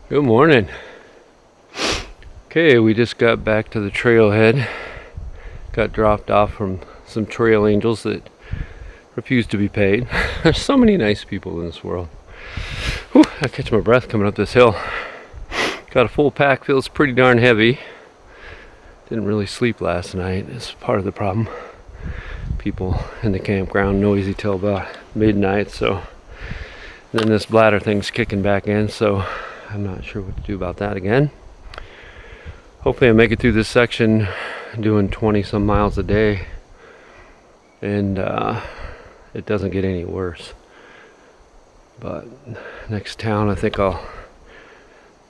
Good morning. Okay, we just got back to the trailhead. Got dropped off from some trail angels that refuse to be paid. There's so many nice people in this world. Whew, I catch my breath coming up this hill. Got a full pack, feels pretty darn heavy. Didn't really sleep last night. It's part of the problem. People in the campground noisy till about midnight, so then this bladder thing's kicking back in, so I'm not sure what to do about that again. Hopefully I make it through this section doing 20 some miles a day and it doesn't get any worse. But next town I think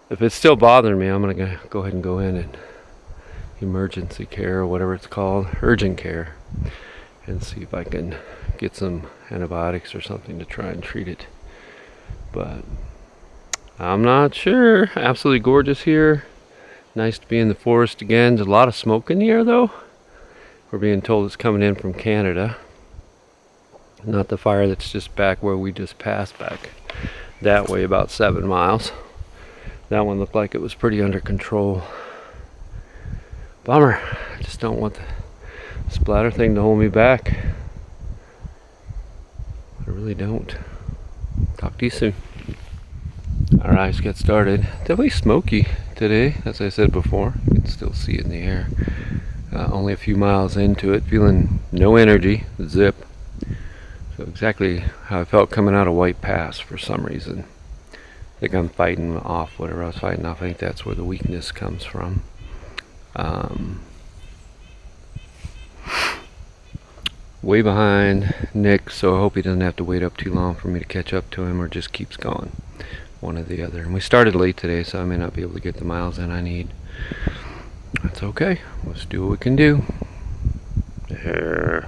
if it's still bothering me, I'm gonna go ahead and go in and emergency care or whatever it's called, urgent care, and see if I can get some antibiotics or something to try and treat it. But I'm not sure. Absolutely gorgeous here. Nice to be in the forest again. There's a lot of smoke in the air though. We're being told it's coming in from Canada. Not the fire that's just back where we just passed back that way about 7 miles. That one looked like it was pretty under control. Bummer. I just don't want the splatter thing to hold me back. I really don't. Talk to you soon. Alright, let's get started. Definitely smoky today, as I said before. You can still see it in the air. Only a few miles into it, feeling no energy, zip. So exactly how I felt coming out of White Pass for some reason. I think I'm fighting off whatever I was fighting off. I think that's where the weakness comes from. Way behind Nick, so I hope he doesn't have to wait up too long for me to catch up to him or just keeps going. One or the other. And we started late today, so I may not be able to get the miles in I need. That's okay. Let's do what we can do. There.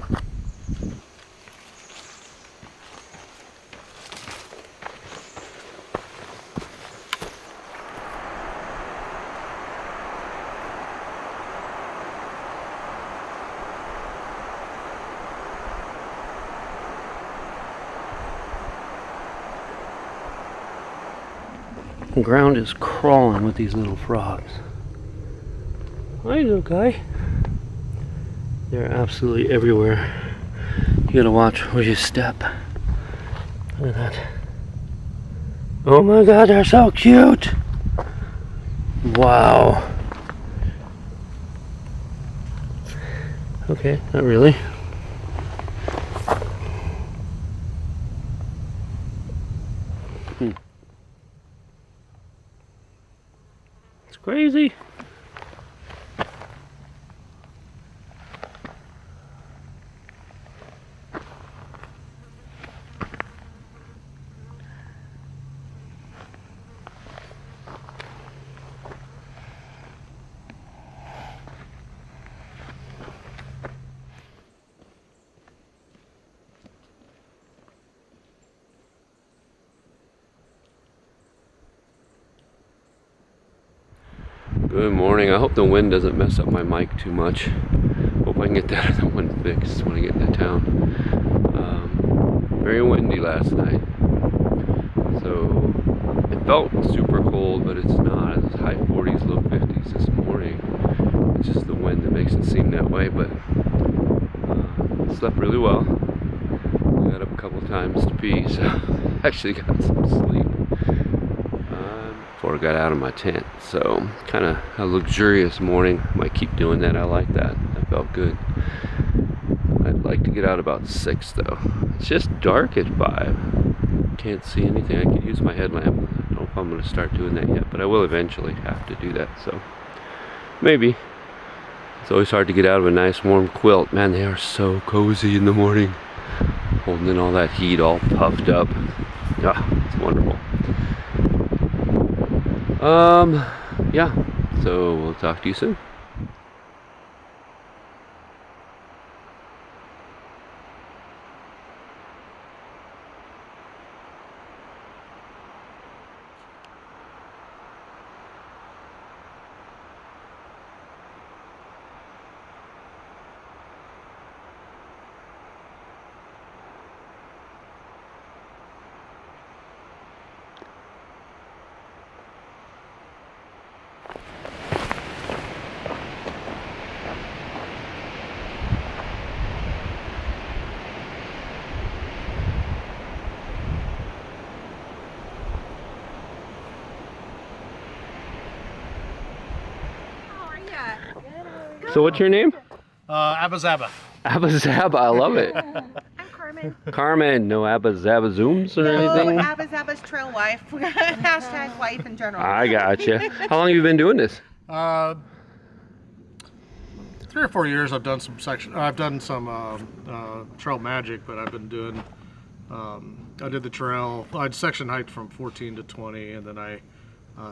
The ground is crawling with these little frogs. Hi, little guy. They're absolutely everywhere. You gotta watch where you step. Look at that. Oh my god, they're so cute! Wow. Okay, not really. It's crazy. Good morning. I hope the wind doesn't mess up my mic too much. Hope I can get that other one fixed when I get into town. Very windy last night. So it felt super cold, but it's not. It's high 40s, low 50s this morning. It's just the wind that makes it seem that way, but slept really well. Got up a couple times to pee, so actually got some sleep before I got out of my tent. So kind of a luxurious morning. Might keep doing that. I like that. That felt good. I'd like to get out about 6 though. It's just dark at 5. Can't see anything. I could use my headlamp. I don't know if I'm going to start doing that yet, but I will eventually have to do that. So maybe. It's always hard to get out of a nice warm quilt. Man, they are so cozy in the morning. Holding in all that heat all puffed up. It's wonderful. Yeah, so we'll talk to you soon. So what's your name? Abba Zaba. Abba Zaba, I love it. I'm Carmen. Carmen, no Abba Zaba Zooms or anything? No, Abba Zaba's trail wife. Hashtag wife in general. I gotcha. How long have you been doing this? 3 or 4 years I've done some trail magic, but I've been doing, I did the trail, I'd section hiked from 14 to 20, and then I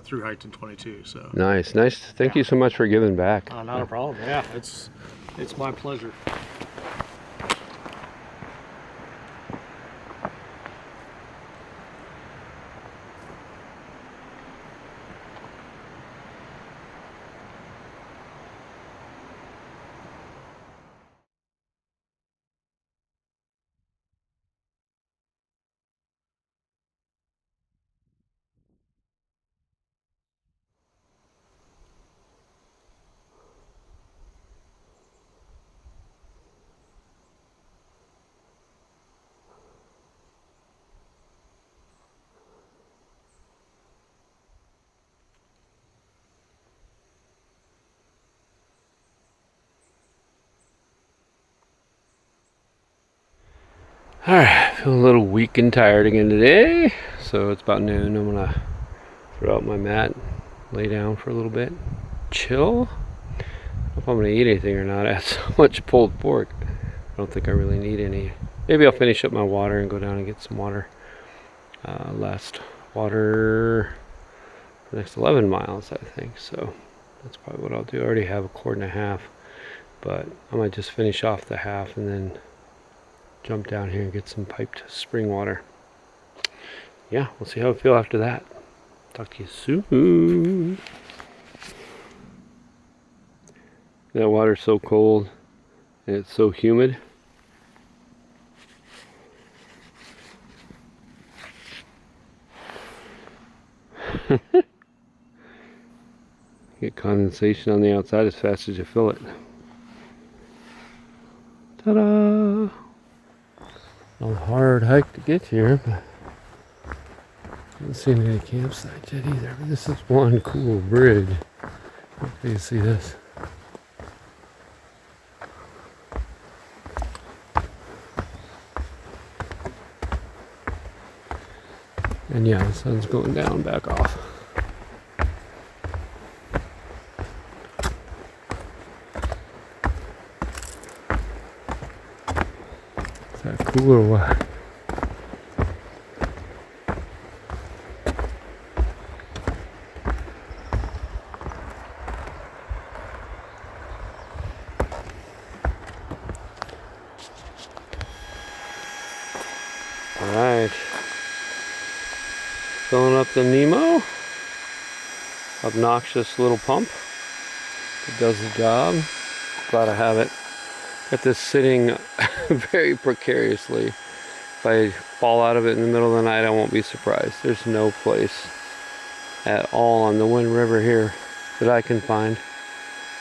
through hiked in 22, so. Nice. Thank you so much for giving back. Not a problem, yeah, it's my pleasure. Alright, feel a little weak and tired again today. So it's about noon. I'm gonna throw out my mat, lay down for a little bit, chill. I don't know if I'm gonna eat anything or not. I had so much pulled pork. I don't think I really need any. Maybe I'll finish up my water and go down and get some water. Last water for the next 11 miles, I think. So that's probably what I'll do. I already have a quart and a half, but I might just finish off the half and then jump down here and get some piped spring water. Yeah, we'll see how I feel after that. Talk to you soon. That water's so cold and it's so humid. Get condensation on the outside as fast as you fill it. Ta-da! A hard hike to get here, but I haven't seen any campsites yet either. But this is one cool bridge. Hopefully you see this. And yeah, the sun's going down, back off. Is that cool or what? Alright. Filling up the Nemo. Obnoxious little pump. It does the job. Glad I have it. Got this sitting very precariously. If I fall out of it in the middle of the night, I won't be surprised. There's no place at all on the Wind River here that I can find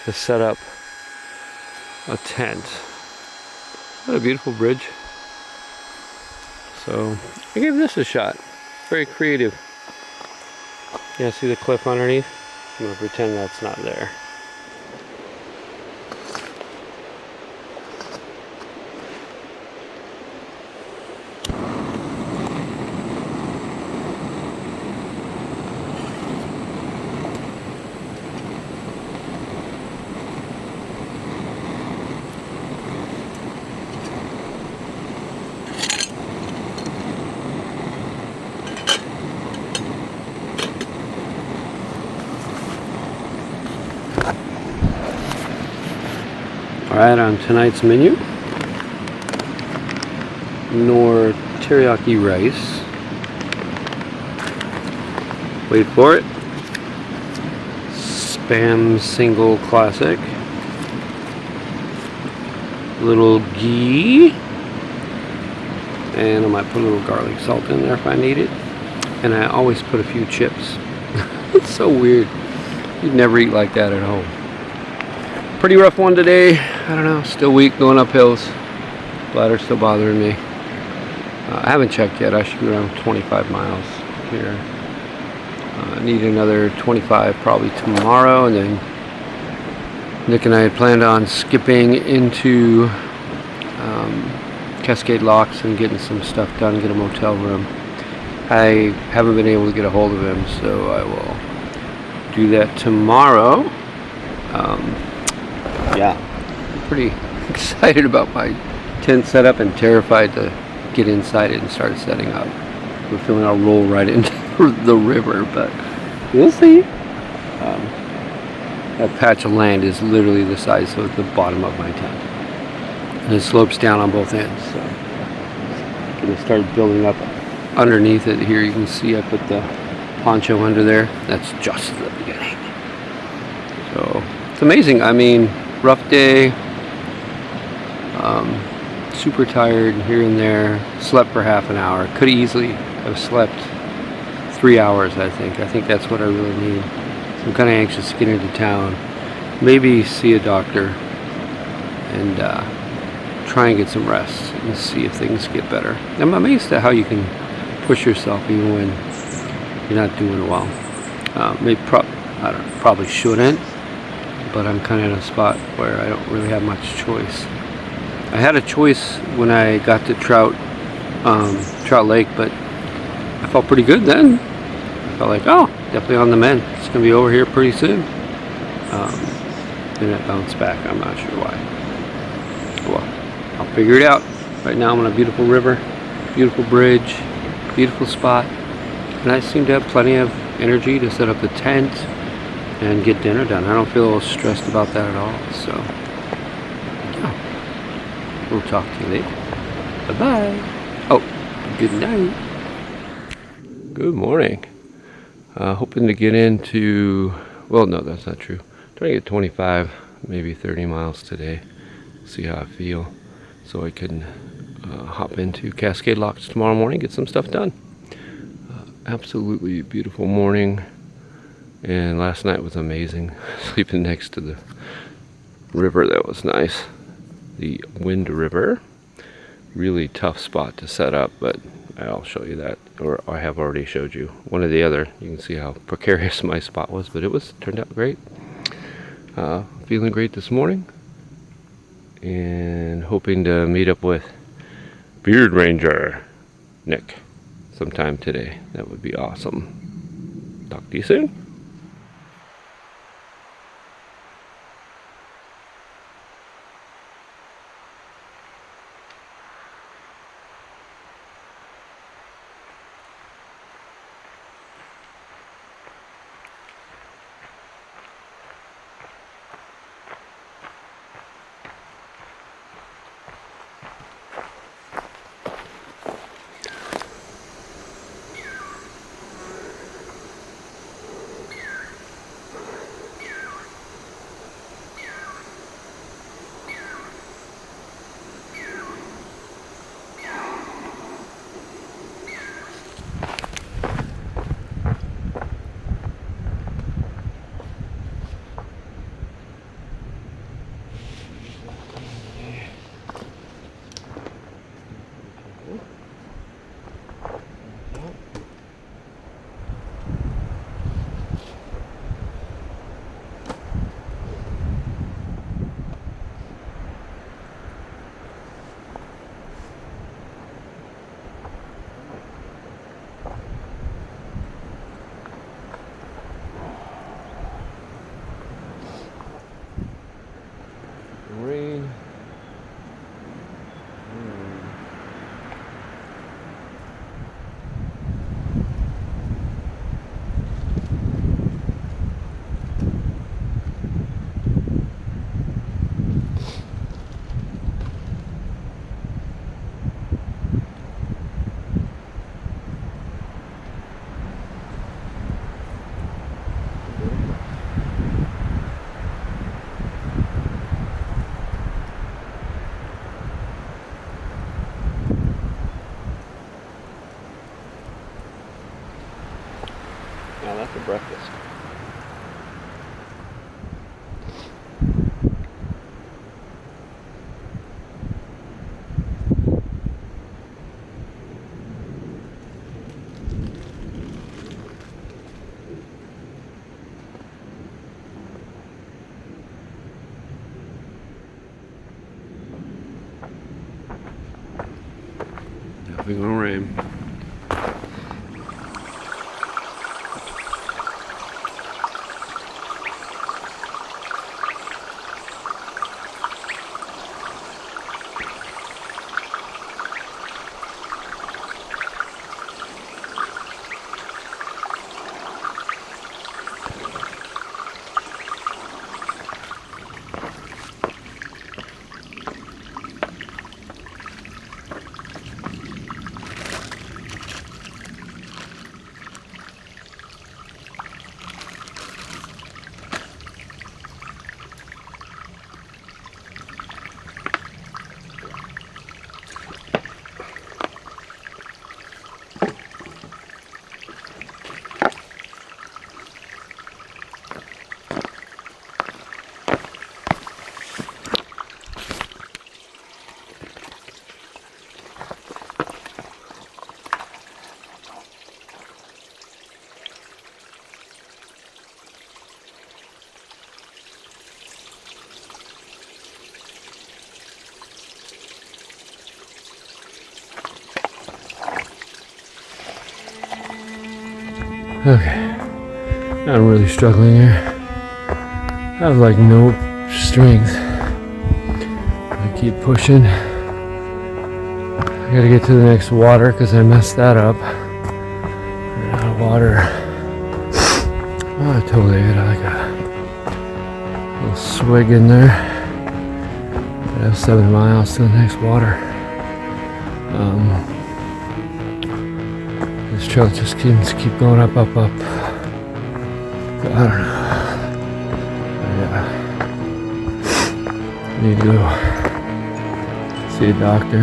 to set up a tent. What a beautiful bridge. So I gave this a shot. Very creative. Yeah, see the cliff underneath? I'm gonna pretend that's not there. Alright, on tonight's menu, Nor teriyaki rice. Wait for it. Spam single classic. Little ghee. And I might put a little garlic salt in there if I need it. And I always put a few chips. It's so weird. You'd never eat like that at home. Pretty rough one today. I don't know, still weak, going up hills. Bladder's still bothering me. I haven't checked yet. I should be around 25 miles here. I need another 25 probably tomorrow, and then Nick and I had planned on skipping into Cascade Locks and getting some stuff done, get a motel room. I haven't been able to get a hold of him, so I will do that tomorrow. Yeah, I'm pretty excited about my tent setup and terrified to get inside it and start setting up. We're feeling I'll roll right into the river, but we'll see. That patch of land is literally the size of the bottom of my tent, and it slopes down on both ends, so I'm gonna start building up underneath it. Here you can see I put the poncho under there. That's just the beginning. So it's amazing. I mean, rough day, super tired here and there, slept for half an hour. Could easily have slept 3 hours. I think that's what I really need. So I'm kind of anxious to get into town, maybe see a doctor, and try and get some rest and see if things get better. I'm amazed at how you can push yourself even when you're not doing well. I don't know, probably shouldn't, but I'm kind of in a spot where I don't really have much choice. I had a choice when I got to Trout Lake, but I felt pretty good then. I felt like, oh, definitely on the mend. It's gonna be over here pretty soon. Then it bounced back. I'm not sure why. Well, I'll figure it out. Right now I'm on a beautiful river, beautiful bridge, beautiful spot, and I seem to have plenty of energy to set up the tent and get dinner done. I don't feel stressed about that at all. So, yeah, we'll talk to you later. Bye bye. Oh, good night. Good morning. Hoping to get into, well, no, that's not true. Trying to get 25, maybe 30 miles today. See how I feel, so I can hop into Cascade Locks tomorrow morning, get some stuff done. Absolutely beautiful morning, and last night was amazing. Sleeping next to the river, that was nice. The Wind River, really tough spot to set up, but I'll show you that, or I have already showed you one or the other. You can see how precarious my spot was, but it turned out great. Feeling great this morning, and hoping to meet up with Beard Ranger Nick sometime today. That would be awesome. Talk to you soon. Rain. Now that's a breakfast. Probably gonna rain. Okay, I'm really struggling here. I have like no strength. I keep pushing. I gotta get to the next water because I messed that up. Ran out of water. Oh, I totally got like a little swig in there. I have 7 miles to the next water. This trail just keeps going up. I don't know. Yeah. Need to go see a doctor.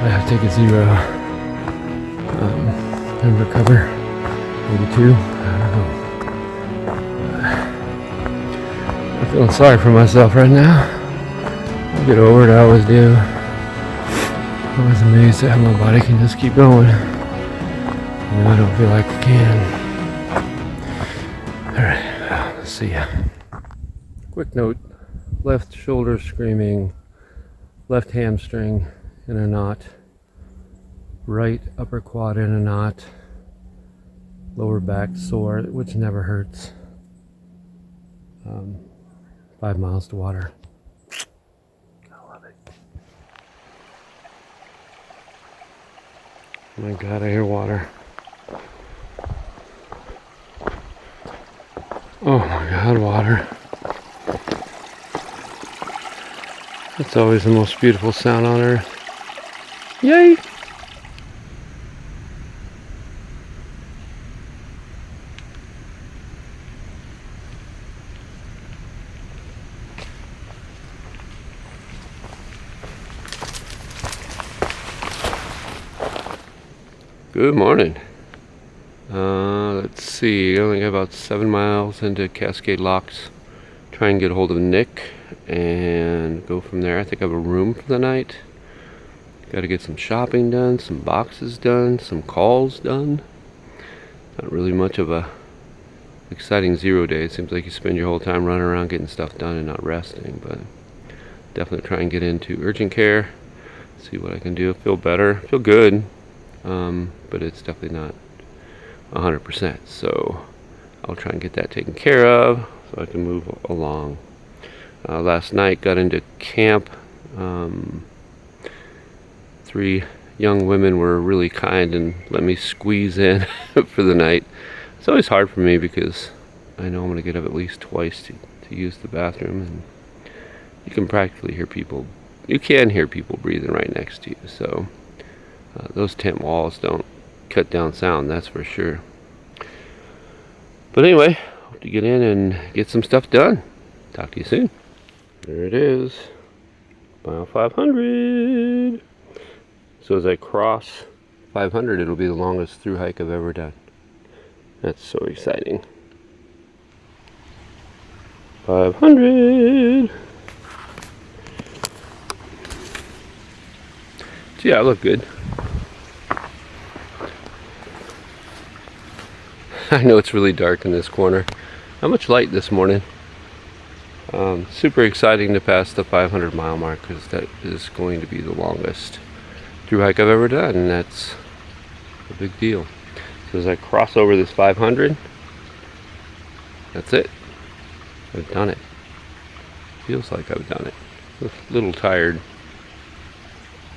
I have to take a 0 and recover. Maybe 2. I don't know. I'm feeling sorry for myself right now. I'll get over it. I always do. I'm always amazed at how my body can just keep going. And I don't feel like I can. Alright, let's see ya. Quick note, left shoulder screaming, left hamstring in a knot, right upper quad in a knot, lower back sore, which never hurts. 5 miles to water. Oh my God, I hear water. Oh my God, water. It's always the most beautiful sound on earth. Yay! Good morning. Let's see, I only got about 7 miles into Cascade Locks. Try and get a hold of Nick and go from there. I think I have a room for the night. Got to get some shopping done, some boxes done, some calls done. Not really much of a exciting 0 day. It seems like you spend your whole time running around getting stuff done and not resting, but definitely try and get into urgent care, see what I can do. Feel better, feel good. But it's definitely not 100%, so I'll try and get that taken care of so I can move along. Last night got into camp. 3 young women were really kind and let me squeeze in for the night. It's always hard for me because I know I'm going to get up at least twice to use the bathroom, and you can practically hear people. You can hear people breathing right next to you, so those tent walls don't cut down sound, that's for sure. But anyway, hope to get in and get some stuff done. Talk to you soon. There it is, mile 500. So as I cross 500, it'll be the longest through hike I've ever done. That's so exciting. 500. So yeah, I look good. I know it's really dark in this corner. Not much light this morning. Super exciting to pass the 500 mile mark because that is going to be the longest through hike I've ever done, and that's a big deal. So as I cross over this 500, that's it. I've done it. Feels like I've done it. A little tired.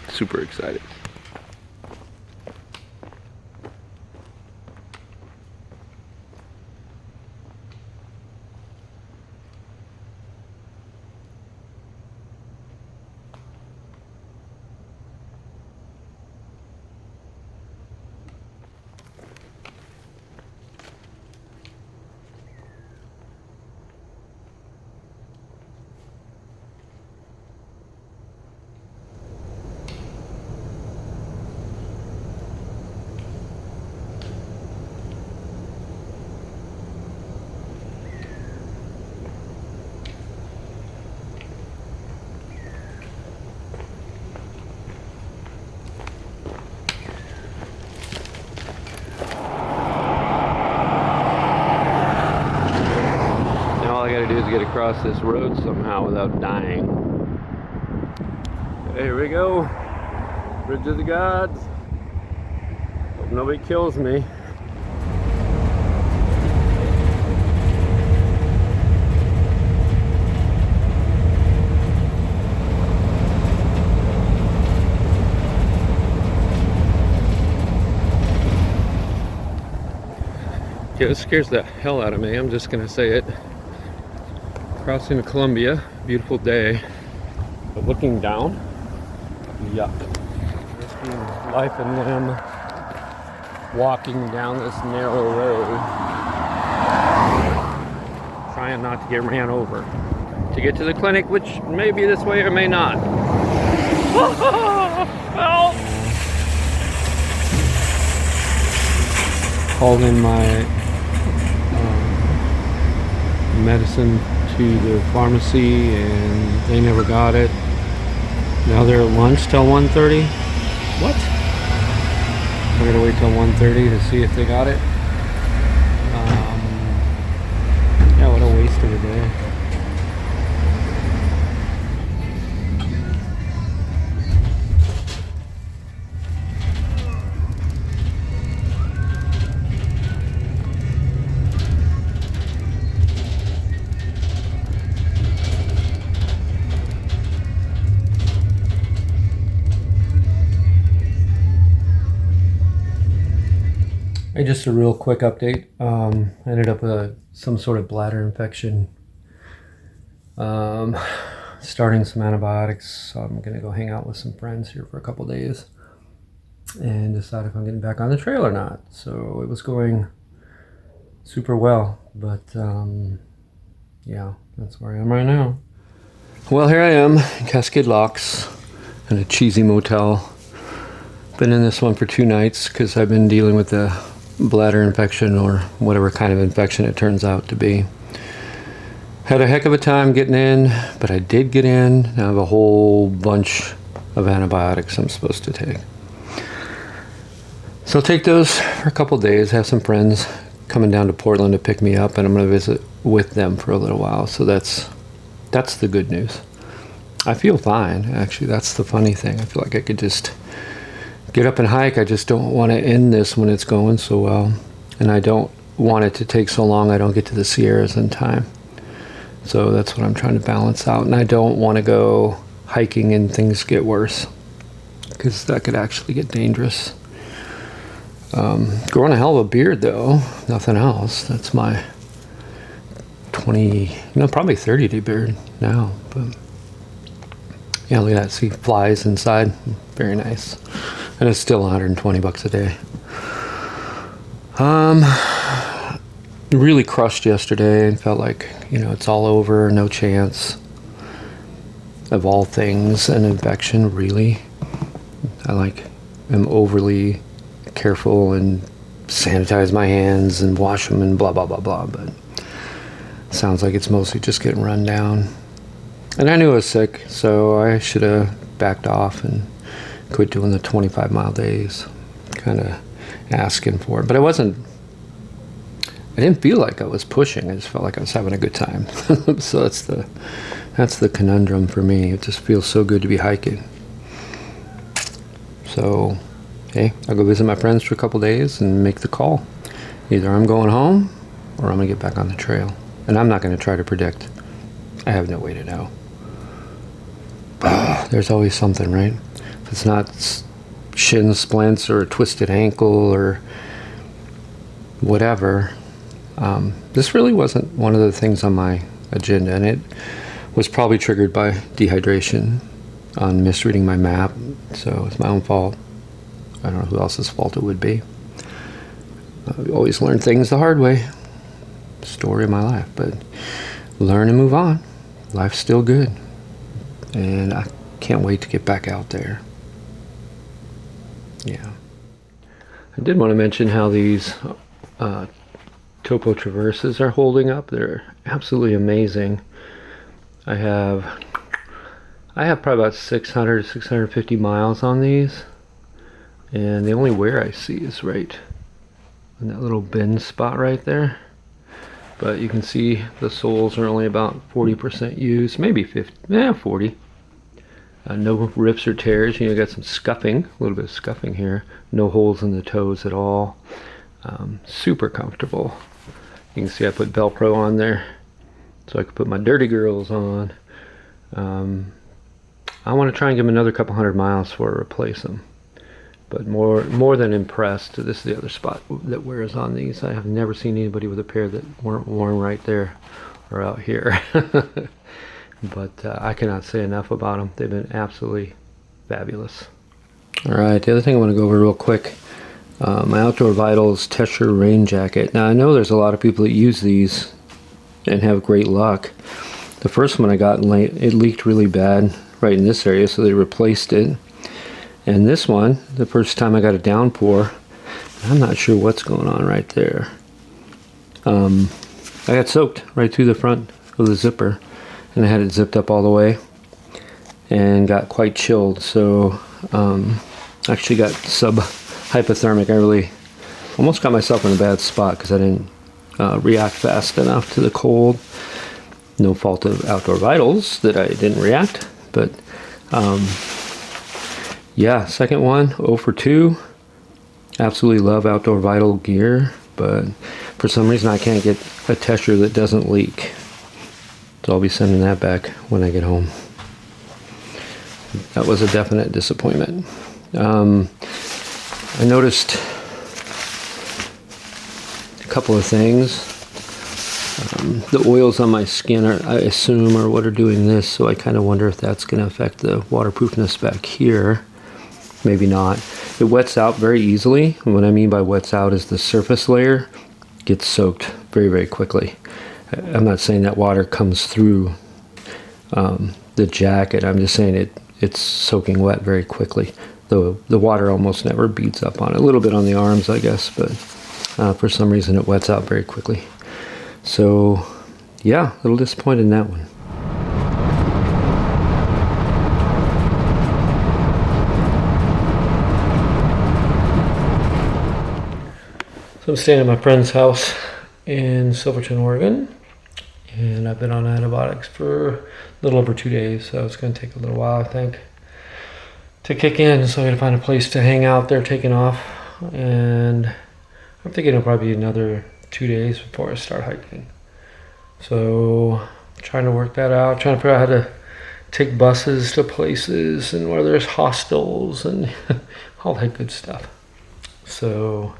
Super excited. Do is get across this road somehow without dying. Here we go. Bridge of the Gods. Hope nobody kills me. Yeah, it scares the hell out of me. I'm just gonna say it. Crossing the Columbia, beautiful day, but looking down, yuck. Risking life and limb walking down this narrow road, trying not to get ran over to get to the clinic, which may be this way or may not. Help! Called in my medicine to the pharmacy and they never got it. Now they're at lunch till 1:30. What? I'm gonna wait till 1:30 to see if they got it. Yeah, what a waste of a day. Hey, just a real quick update. I ended up with some sort of bladder infection. Starting some antibiotics. So I'm gonna go hang out with some friends here for a couple days and decide if I'm getting back on the trail or not. So it was going super well, but yeah, that's where I am right now. Well, here I am in Cascade Locks in a cheesy motel. Been in this one for 2 nights because I've been dealing with the bladder infection or whatever kind of infection it turns out to be. Had a heck of a time getting in, but I did get in. Now I have a whole bunch of antibiotics I'm supposed to take. So I'll take those for a couple days, have some friends coming down to Portland to pick me up, and I'm going to visit with them for a little while. So that's the good news. I feel fine, actually. That's the funny thing. I feel like I could just get up and hike. I just don't want to end this when it's going so well, and I don't want it to take so long I don't get to the Sierras in time. So that's what I'm trying to balance out, and I don't want to go hiking and things get worse because that could actually get dangerous. Growing a hell of a beard though, nothing else. That's my 20, no, probably 30 day beard now, but yeah, look at that. See flies inside, very nice. And it's still $120 a day. Really crushed yesterday and felt like, it's all over, no chance. Of all things, an infection, really. I am overly careful and sanitize my hands and wash them and blah, blah, blah, blah. But sounds like it's mostly just getting run down. And I knew I was sick, so I should have backed off and quit doing the 25-mile days, kind of asking for it. But I wasn't I didn't feel like I was pushing. I just felt like I was having a good time. So that's the conundrum for me. It just feels so good to be hiking. So, hey, I'll go visit my friends for a couple days and make the call. Either I'm going home or I'm gonna get back on the trail. And I'm not gonna try to predict. I have no way to know. There's always something, right? If it's not shin splints or a twisted ankle or whatever. This really wasn't one of the things on my agenda, and it was probably triggered by dehydration on misreading my map, so it's my own fault. I don't know who else's fault it would be. I always learn things the hard way. Story of my life, but learn and move on. Life's still good, and I can't wait to get back out there. Yeah. I did want to mention how these Topo Traverses are holding up. They're absolutely amazing. I have probably about 600, 650 miles on these, and the only wear I see is right in that little bend spot right there. But you can see the soles are only about 40% used, maybe 50, 40. No rips or tears. You know, got some scuffing, a little bit of scuffing here. No holes in the toes at all. Super comfortable. You can see I put Velcro on there so I could put my dirty girls on. I want to try and give them another couple hundred miles before I replace them. But more than impressed. This is the other spot that wears on these. I have never seen anybody with a pair that weren't worn right there or out here. But I cannot say enough about them. They've been absolutely fabulous. All right, the other thing I want to go over real quick, my Outdoor Vitals Tesher rain jacket. Now I know there's a lot of people that use these and have great luck. The first one I got, it leaked really bad right in this area, so they replaced it. And this one, the first time I got a downpour, I'm not sure what's going on right there. I got soaked right through the front of the zipper, and I had it zipped up all the way and got quite chilled. So actually got sub-hypothermic. I really almost got myself in a bad spot because I didn't react fast enough to the cold. No fault of Outdoor Vitals that I didn't react, but yeah, second one, 0 for 2. Absolutely love Outdoor Vital gear, but for some reason I can't get a Tesher that doesn't leak. So I'll be sending that back when I get home. That was a definite disappointment. I noticed a couple of things. The oils on my skin I assume are what are doing this, so I kind of wonder if that's going to affect the waterproofness back here. Maybe not. It wets out very easily. And what I mean by wets out is the surface layer gets soaked very, very quickly. I'm not saying that water comes through the jacket. I'm just saying it's soaking wet very quickly. The water almost never beads up on it. A little bit on the arms, I guess, but for some reason it wets out very quickly. So, yeah, a little disappointed in that one. So I'm staying at my friend's house in Silverton, Oregon, and I've been on antibiotics for a little over 2 days, so it's going to take a little while, I think, to kick in. So I'm going to find a place to hang out there, taking off, and I'm thinking it'll probably be another 2 days before I start hiking. So trying to work that out, trying to figure out how to take buses to places and where there's hostels and all that good stuff. So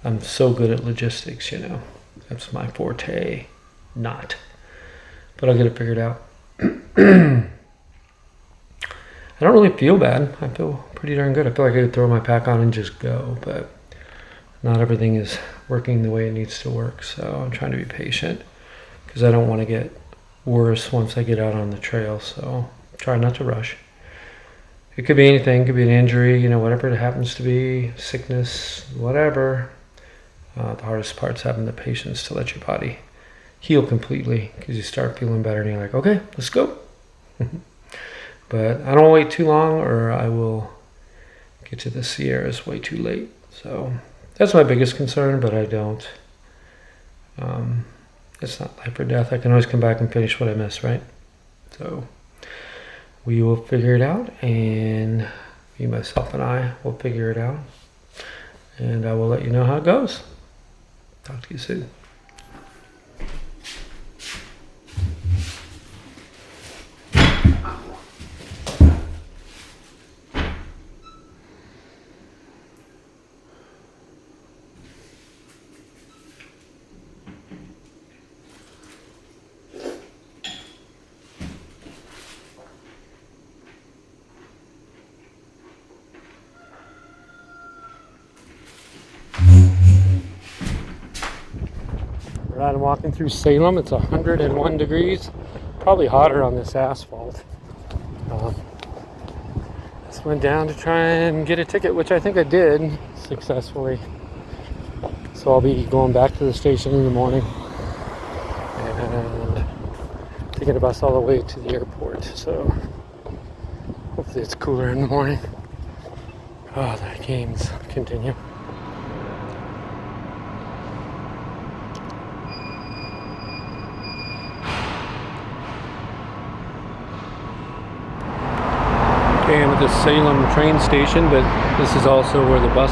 I'm so good at logistics, you know. That's my forte. Not. But I'll get it figured out. I don't really feel bad. I feel pretty darn good. I feel like I could throw my pack on and just go, but not everything is working the way it needs to work. So I'm trying to be patient because I don't want to get worse once I get out on the trail. So try not to rush. It could be anything. It could be an injury, you know, whatever it happens to be, sickness, whatever. The hardest part's having the patience to let your body heal completely, because you start feeling better and you're like, okay, let's go. But I don't wait too long or I will get to the Sierras way too late. So that's my biggest concern, but I don't It's not life or death. I can always come back and finish what I missed, right? So we will figure it out, and me, myself, and I will figure it out, and I will let you know how it goes. Talk to you soon. I'm walking through Salem. It's 101 degrees, probably hotter on this asphalt. Just went down to try and get a ticket, which I think I did successfully. So I'll be going back to the station in the morning and taking a bus all the way to the airport. So hopefully it's cooler in the morning. Oh, the games continue. Okay, I'm at the Salem train station, but this is also where the bus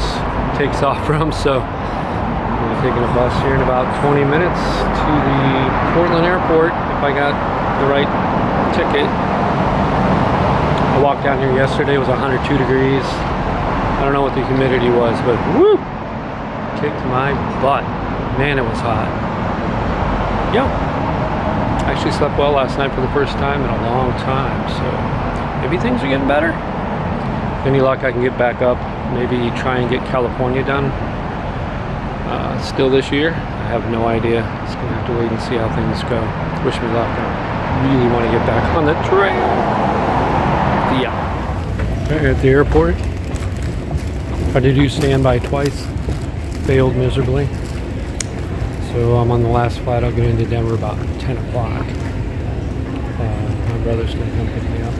takes off from, so I'm taking a bus here in about 20 minutes to the Portland airport if I got the right ticket. I walked down here yesterday, it was 102 degrees. I don't know what the humidity was, but woo! Kicked my butt. Man, it was hot. Yeah. I actually slept well last night for the first time in a long time, so maybe things are getting better. Any luck, I can get back up, maybe try and get California done still this year. I have no idea. Just gonna have to wait and see how things go. Wish me luck. I really want to get back on the trail. Yeah. Right at the airport. Tried to do standby twice. Failed miserably. So I'm on the last flight. I'll get into Denver about 10 o'clock. My brother's gonna come pick me up.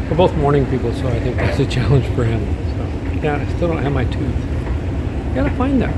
We're both morning people, so I think that's a challenge for him. So, yeah, I still don't have my tooth. Gotta find that.